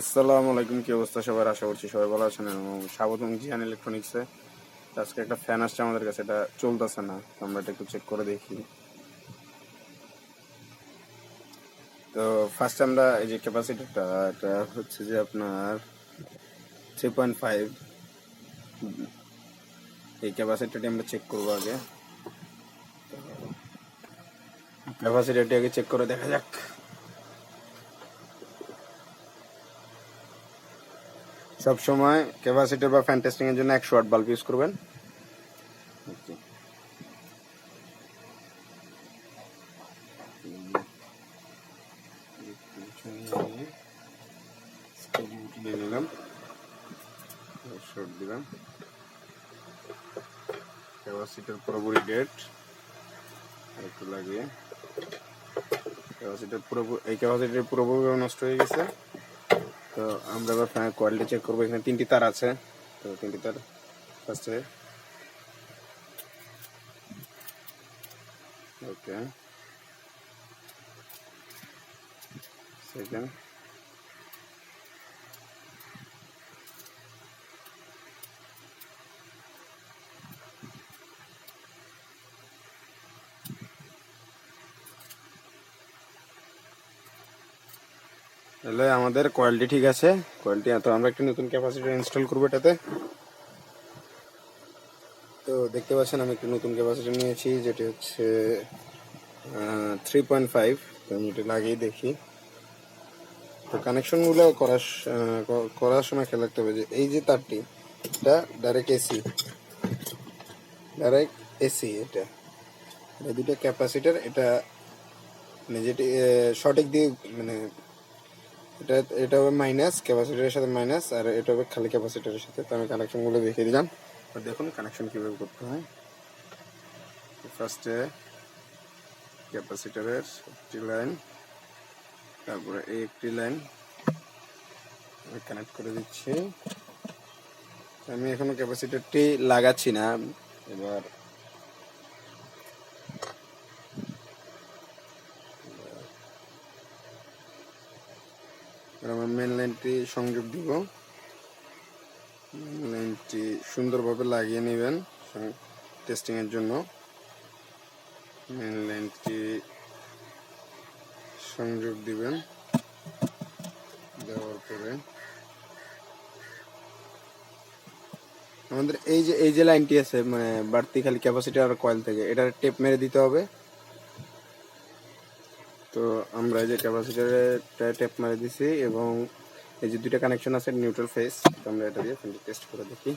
আসসালামু আলাইকুম, কি অবস্থা সবার? আশা করছি সবাই ভালো আছেন এবং স্বাগতম জিয়ান ইলেকট্রনিক্সে। আজকে একটা ফ্যান আসছে আমাদের কাছে, এটা চলতেছে না, তো আমরা এটা একটু চেক করে দেখি। তো ফার্স্ট আমরা এই যে ক্যাপাসিটিটা, এটা হচ্ছে যে আপনার 3.5, এই ক্যাপাসিটিটি আমরা চেক করবো আগে। ক্যাপাসিটিটি আগে চেক করে দেখা যাক। সবসময় ক্যাপাসিটি বা ফ্যান টেস্টিং এর জন্য 100 ওয়াট বাল্ব ইউজ করবেন। নিয়ে নিলাম, শর্ট দিলাম, ক্যাপাসিটির পুরোপুরি ডেট একটু লাগিয়ে, ক্যাপাসিটির পুরোপুরি, এই ক্যাপাসিটির পুরোপুরি নষ্ট হয়ে গেছে। তো আমরা এবার ফ্যানের কোয়ালিটি চেক করবো। এখানে 3টি তার আছে, তো 3টি তার ফার্স্টে, ওকে, সেকেন্ড, তাহলে আমাদের কোয়ালিটি ঠিক আছে। কোয়ালিটি, তো আমরা একটা নতুন ক্যাপাসিটার ইনস্টল করবো এটাতে। তো দেখতে পাচ্ছেন আমি একটা নতুন ক্যাপাসিটার নিয়েছি, যেটি হচ্ছে 3.5। তো আমি এটা লাগিয়ে দেখি। তো কানেকশনগুলো করার সময় খেয়াল রাখতে হবে যে এই যে তারটি, এটা ডাইরেক্ট এসি, এটা দুটো ক্যাপাসিটার, এটা মানে যেটি সঠিক দিয়ে, মানে এটা এটা হবে মাইনাস, ক্যাপাসিটরের সাথে মাইনাস, আর এটা হবে খালি ক্যাপাসিটরের সাথে। তো আমি কানেকশনগুলো দেখিয়ে দিলাম, আর দেখুন কানেকশন কীভাবে করতে হয়। ফার্স্টে ক্যাপাসিটরের একটি লাইন, তারপরে এই একটি লাইন আমি কানেক্ট করে দিচ্ছি। আমি এখনো ক্যাপাসিটরটি লাগাচ্ছি না। এবার আমার মেন লাইনটি সংযোগ দিব। মেন লাইনটি সুন্দরভাবে লাগিয়ে নেবেন টেস্টিংয়ের জন্য। মেন লাইনটি সংযোগ দিবেন, দেওয়ার পরে আমাদের এই যে লাইনটি আছে, মানে বাড়তি খালি ক্যাপাসিটার আর কয়েল থেকে, এটার টেপ মেরে দিতে হবে। তো আমরা এই যে ক্যাপাসিটারে টেপ মেরে দিছি, এবং এই যে দুইটা কানেকশন আছে নিউট্রাল ফেজ, তো আমরা এটা দিয়ে টেস্ট করে দেখি।